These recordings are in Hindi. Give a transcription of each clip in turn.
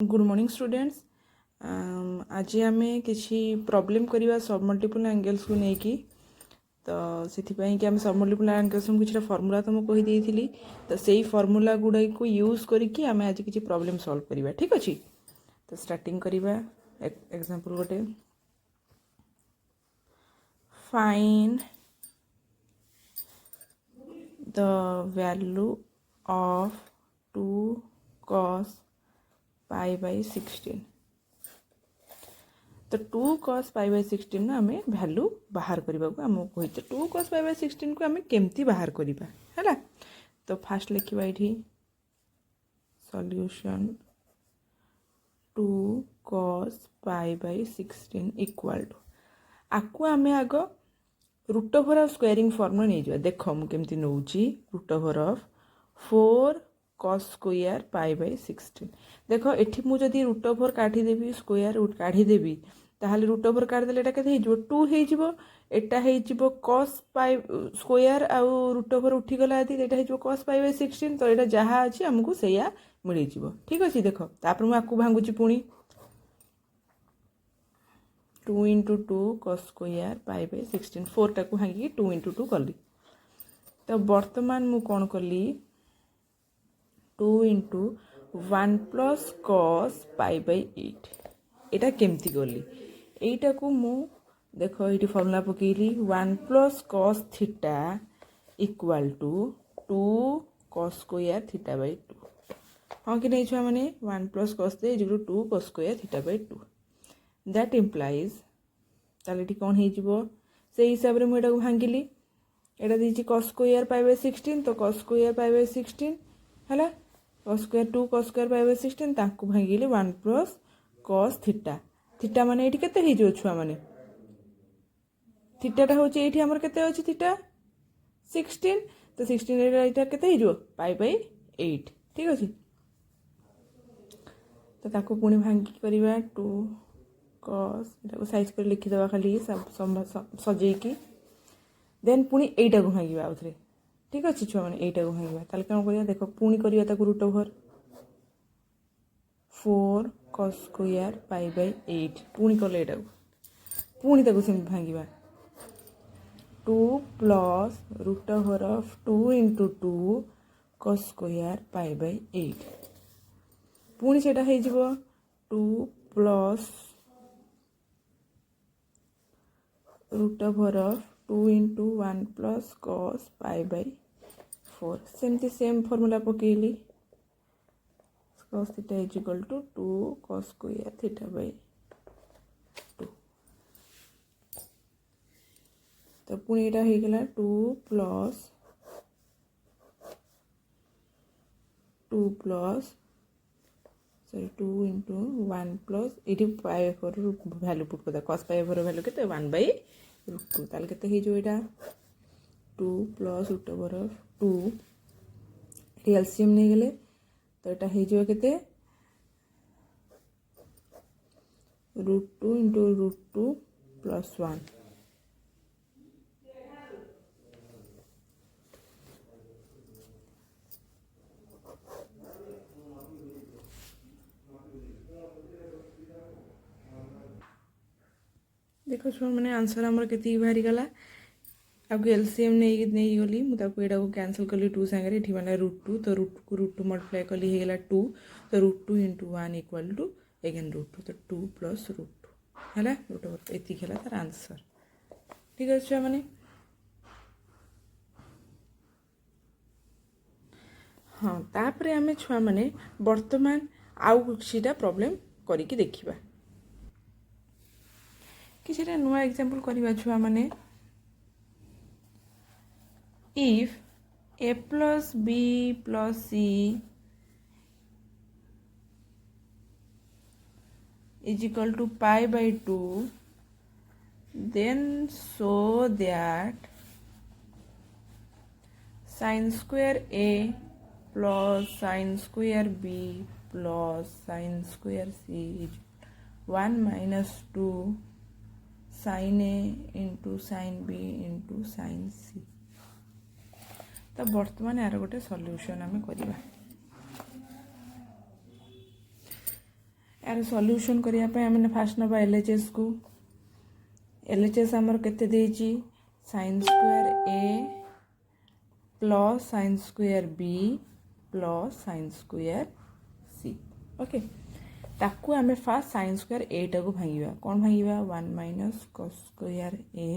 Good morning students. आज आम किसी प्रॉब्लम करवा सब मल्टीपल एंगल्स को लेकिन तो से आम सब मल्टीपल एंगल्स किसी फर्मूला तुमको कहीदी तो से फर्मूला गुड़ा को यूज करके आम आज किसी प्रॉब्लम सॉल्व करवा। ठीक अच्छे तो स्टार्टिंग करवा एग्जांपल गोटे find the value of 2 cos pi by 16। तो 2 cos पाई बाई 16 आम भैल्यू बाहर करने को आमको कही 2 cos पाई बाई 16 को आम केमती बाहर करवा है। तो फास्ट लिखा ये solution 2 cos pi by 16 equal to आपको आम आग root over of squaring formula नहीं जावा। देख मुझे नौ root over of 4 cos square pi by 16। देख एठी मुझे रूट ओवर काढ़ीदेवी स्क्वायर रूट काढ़ीदेवी ताहले रूट ओवर काढ़ीदेले एटा केते हेजिबो 2 हेजिबो एटा हेजिबो cos पाई स्क्वायर आउ रूट ओवर उठी गला आदि एटा हेजिबो cos पाई बाई 16। तो एटा जहा अछि हमकु सेया मिली जिवो। ठीक अछि देख तापर मु आकु भांगुची पुणी 2 × 2 cos स्क्वायर पाई बाई 16 4 टाकू भांगी 2 × 2 कली। तो वर्तमान मु कोन कली 2 × 1 + cos पाई बाई 8 एटा केमती गली एटा को मु देखो ये फॉर्मूला पकेली 1 + cos theta equal to 2 cos square theta by 2। हाँ कि नहीं छुआ मैंने 1 + cos दे 2 cos square theta by 2 that implies ताले टी कौन हे जिवो से हिसाब रे मु एटा को भांगिली एटा दीची cos स्क्वायर पाई बाई 16 तो cos स्क्वायर पाई बाई 16 हला cos square 2 cos square pi by 16 ताकू भांगिली 1 + cos थीटा थीटा माने एठी केते हे जो छुआ माने थीटाटा होची एठी हमर केते अछि थीटा 16 तो 16 रे एटा केते हे जो पाई बाई 8। ठीक अछि तो ताकू पुणी भांगी करबा 2 cos एटा को साइज कर लिखि दवा खाली सब सजेई की देन पुणी एटा को भांगीबा आउथरे। ठीक अछि छुआ माने एटा को भांगीबा ताले कोन करिया देखो पुणी करिया ताकू root over 4 cos square pi by 8 पुणी कले एटा को पुणी ताकू सिम भांगीबा 2 + root over of 2 × 2 cos square pi by 8 पुणी सेटा हे जिवो 2 + root over of 2 × 1 + cos pi by 4 सेमती सेम फॉर्मूला पकेली cos theta equal to 2 cos square theta by 2। तो पुणी एटा हे गेला 2 + 2 × 1 + एटी पाई ओवर वैल्यू पुट करदा cos पाई ओवर वैल्यू केते 1/√2 ताल केते हे जो एटा 2 + रूट ओवर ऑफ 2 एटी एलसीएम नहीं गेले तो एटा हे जो केते √2 × √2 + 1 देखो छुआ मैंने आंसर आमर केती बाहरी गला आपको एलसीएम नहीं गली मुझे एटा को कैंसल कली 2 संगे एठी माने √2 तो √2 को √2 मल्टीप्लाई कली हे गेला 2 तो √2 × 1 इक्वल टू अगेन √2 तो 2 + √2 हैला रूट ओवर एती खेला तार आंसर। ठीक है छुआ माने हाँ तापरे आमे छुआ माने वर्तमान आउ किछिटा प्रॉब्लम करिकि देखिबा किछिटा नुआ एग्जांपल करबा छुआ माने if a + b + c is equal to pi by 2 then show that sin square a plus sin square b plus sin square c is 1 - 2 sin a into sin b into sin c। तो वर्तमान यार गोटे सॉल्यूशन आम करवा यार सॉल्यूशन करिया पे हमने फास्ट नबा एलएचएस को एलएचएस हमर केते देची sin square a plus sin square b plus sin square c okay ताकू आमे फास्ट sin स्क्वायर a टाको भांगिबा कोन भांगिबा 1 minus cos square a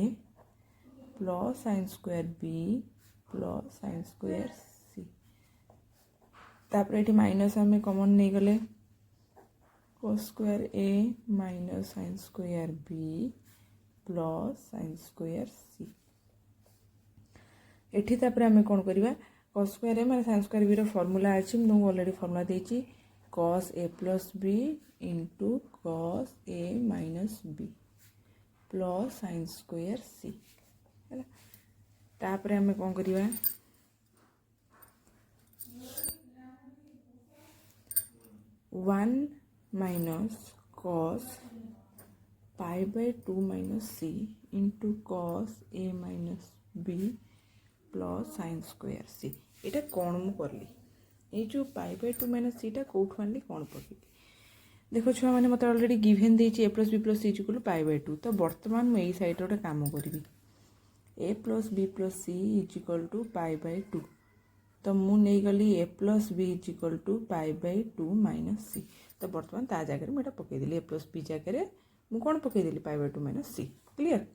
plus sin square b plus sin square c तापर एठी माइनस हमें कॉमन नहीं गले cos square a minus sin square b plus sin square c एठी तापर हमें कोन करबा cos स्क्वायर a माने sin स्क्वायर b रो फार्मूला अछि मु ऑलरेडी फार्मूला देछि cos a plus b into cos a minus b plus sin square c है तापर हमें कोन करबा 1 minus cos pi by 2 minus c into cos a minus b plus sin square c एटा कौन मु करली ए जो पाई बाय 2 माइनस सी टा कोठ आनली कौन पकेली देखो छुआ माने मते ऑलरेडी गिवन देछि a plus b plus c इक्वल पाई बाय 2 तो वर्तमान मु एई साइड रे काम करबी a plus b plus c equal to pi by 2 तो मु नहीं गली a plus b equal to pi by 2 minus c तो वर्तमान ता जगह रे मेटा पके देली a plus b जगह रे मु कोन पके देली pi by 2 minus c clear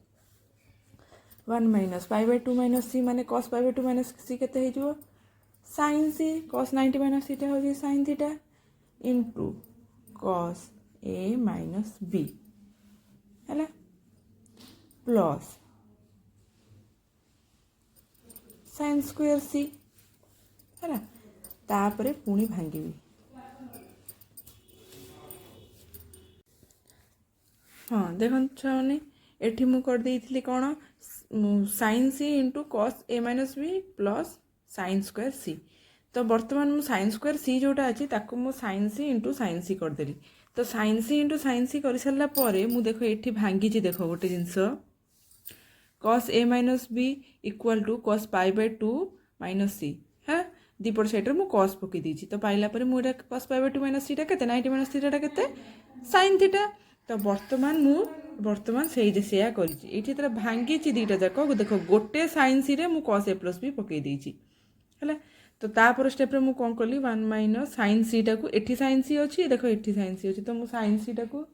1 minus pi by 2 minus c माने cos pi by 2 minus c केते हे जो sin c cos 90 minus theta हो जे sin theta into cos a minus b हैला प्लस sin स्क्वायर c हैला तापरे पुणी भांगीबी हाँ देखन छाने एठी मु कर देइथिली कोन sin c into cos a minus b plus sin square c तो वर्तमान मु sin स्क्वायर c जोटा अछि ताको मु sin c into sin c कर देली तो sin c into sin c कर सरला परे मु देखो एठी भांगी छी देखो गोटे जिंस cos a minus b equal to cos pi by 2 minus c है दीपट साइड रे मु cos पके दीची तो पाइला परे मु एटा cos pi by 2 minus c टा केते 90 minus थीटा टा केते sin थीटा तो वर्तमान सेही जे सेया करिछि एठी तरा भांगी छि दीटा जाको देखो गोटे sin c रे मु cos a plus b पके दीची हैला तो तापर स्टेप रे मु कोन करली 1 माइनस sin c टा को एठी sin c अछि देखो एठी sin c अछि तो मु sin c टा को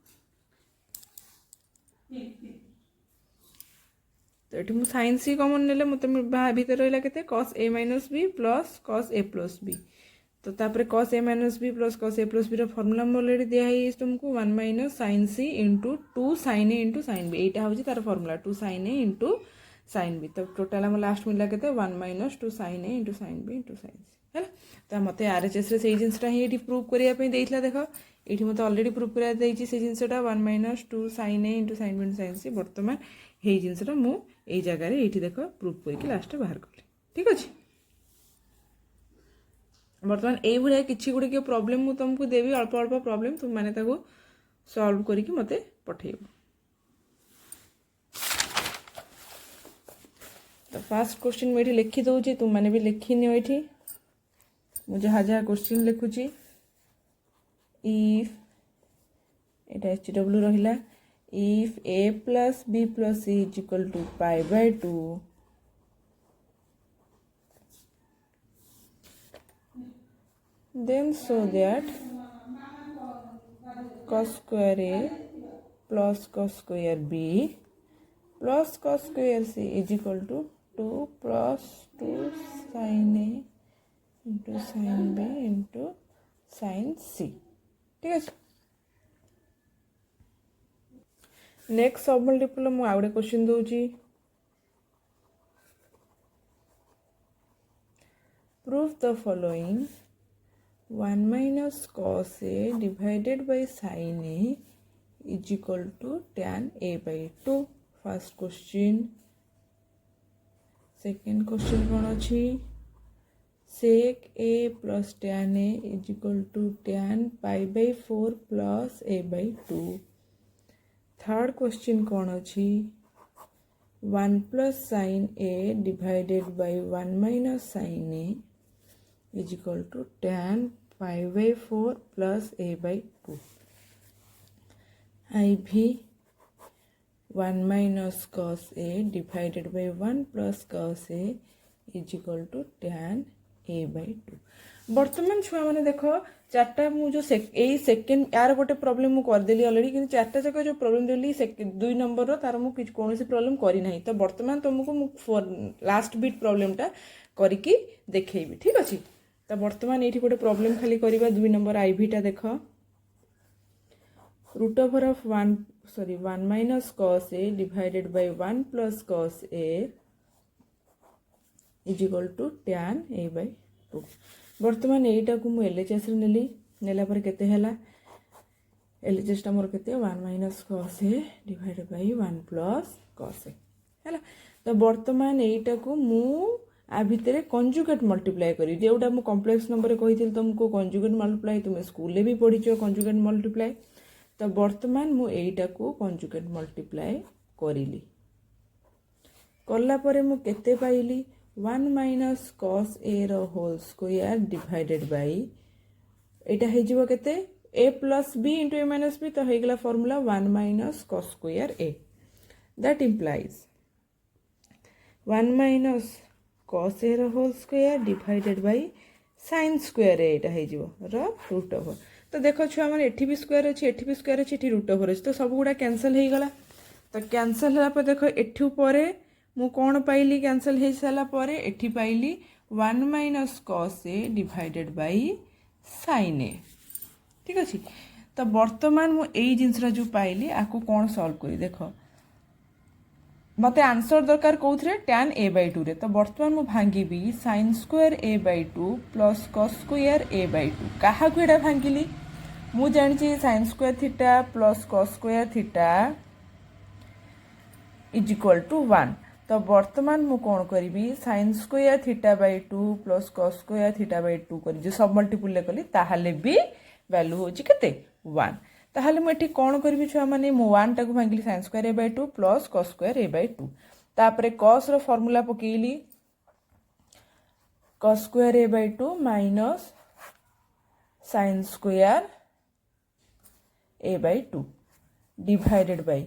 तो एठी मु sin c कॉमन नेले मते भीतर रहला केते cos a minus b plus cos a plus b तो तापर cos a minus b plus cos a plus b रो फार्मूला ऑलरेडी दिया है तुमको 1 minus sin c into 2 sin a into sin b एटा होची तार formula 2 sin a into sin b तो टोटल हम लास्ट मिला केते 1 minus 2 sin a into sin b into sin c हैला तो मते आरएचएस रे सेही जिंसटा ही एठी प्रूव करिया पे देइथला देखो एठी मते ऑलरेडी प्रूव करिया देइची से जिंसटा 1 minus 2 sin a into sin b into sin c वर्तमान हे जिंसटा मु ए जगह रे एठी देखो प्रूव करके लास्ट बाहर करली ठीक अछि वर्तमान ए भलिया किछि गुडे के प्रॉब्लम मु तुमको देबी अल्प अल्प प्रॉब्लम तुम माने ताको सॉल्व करिकि मते पठेइबो तो फर्स्ट क्वेश्चन में एठी लिखि दउची तुम माने भी लिखि नियो एठी मु जहा जहा क्वेश्चन लिखुची इफ एटा एचडब्ल्यू रहिला if a plus b plus c is equal to pi by 2 then show that cos square a plus cos square b plus cos square c is equal to 2 plus 2 sin a into sin b into sin c ठीक है नेक्स्ट सब मल्टीपल मु आउडे क्वेश्चन दोची prove the following 1 minus cos a divided by sin a is equal to tan a by 2 first question second question कोन अछि sec a plus tan a is equal to tan pi by 4 plus a by 2 third question कौन अछि 1 plus sin a divided by 1 minus sin a is equal to tan pi by 4 plus a by 2 IV 1 minus cos A divided by 1 plus cos A is equal to tan A by 2. बर्तमान छुआ मैंने देख चार्टा मुझे सेकेंड यार गोटे प्रोब्लेम मुझे करदेली अलरेडी कि चार्टा जाक जो प्रोब्लेम देली 2 नंबर तार मुझे कौन प्रोब्लेम करना तो बर्तमान तुमको लास्ट बिट प्रोब्लेमटा करके देखी ठीक अच्छे तो बर्तमान ये गोटे प्रोब्लेम खाली करवा 2 नंबर आईभीटा देख root over of 1 minus cos A divided by 1 plus cos A is equal to tan A by 2. बर्तमान यहीटा को मुझे LHS नेली नेला पर केते हला LHS टा मोर केते 1 minus cos A divided by 1 plus cos A हला तो बर्तमान यहीटा को मु आ भितर कंजुगेट मल्टीप्लाई करी जेउटा मु कॉम्प्लेक्स नंबर कही तुमको कंजुगेट मल्टीप्लाई तुम स्कूल रे भी पढ़ीच कंजुगेट मल्टीप्लाई तो बर्तमान मु एटा को कंजुगेट मल्टीप्लाई करिली करला परे मु केते पाइली 1 minus cos A रो होल स्क्वायर डिवाइडेड बाय एटा हे जिवो केते A plus B into A minus B तो हेगला formula 1 minus cos square A that implies 1 minus cos A रो whole square divided by sin square A एटा हे जिवो रो रूट ओवर तो देखो छुआ मैंने एठी भी स्क्वायर अच्छी एठी भी स्क्वायर अच्छी एठी रूट ओवर अच्छी तो सब गुड़ा कैंसल हो गला तो कैंसल होला पर देखो एठू परे मु कौन पाइली कैंसल हो सारा परे एठी पाइली 1 minus cos A divided by sin A ठीक अच्छे तो बर्तमान मु एई जिनसरा जो पाइली आको कौन सॉल्व करी देखो मते आंसर दरकार कोथरे tan A by 2 रे तो बर्तमान मु भांगी भी sin square A by 2 plus cos square A by 2 कहा को एटा भांगिली मु जानि sin square theta plus cos square theta is equal to 1 तो बर्तमान मु कौन करी sin square theta by 2 plus cos square theta by 2 करी जो सब मल्टीपल कली ताहाले भी वैल्यू होची केते 1 ताहाले मु एठी कौन करी छुआ माने मु 1 टाको भांगिली sin square A by 2 plus cos square A by 2 तापरे cos रो फार्मूला पकेइली cos square A by 2 minus sin square A by 2 divided by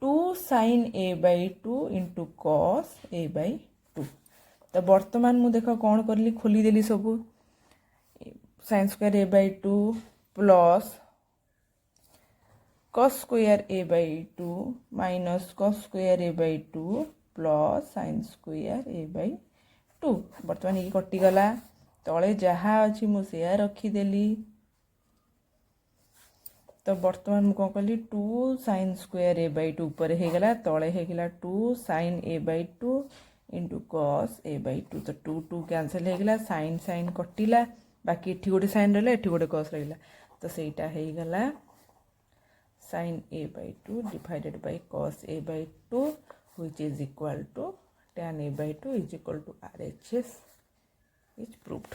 2 sin A by 2 into cos A by 2 तो बर्तमान मु देखो कौन करली खोली देली सब sin square A by 2 plus cos square A by 2 minus cos square A by 2 plus sin square A by 2 बर्तमान ये कटि गला तले जहा अछि मु से रखी देली तो बर्तमान मु कौन कली 2 sin square A by 2 ऊपर हे गला तले हे गला 2 sin A by 2 into cos A by 2 तो 2 2 कैंसिल हे गला sin sin कटिला बाकी एठी गोटे sin रहला एठी गोटे cos रहला तो सेटा हे गला sin A by 2 divided by cos A by 2 which is equal to tan A by 2 is equal to RHS is proved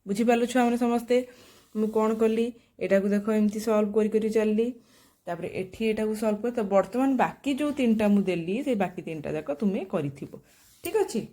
बुझी पालो छुआ माने समस्ते मु कौन कली एटा को देखो एमती सॉल्व करी चलली तापर एठी एटा को सॉल्व कर तो वर्तमान बाकी जो तीनटा मु देली से बाकी तीनटा जाक तुमे करिथिबो ठीक अछि।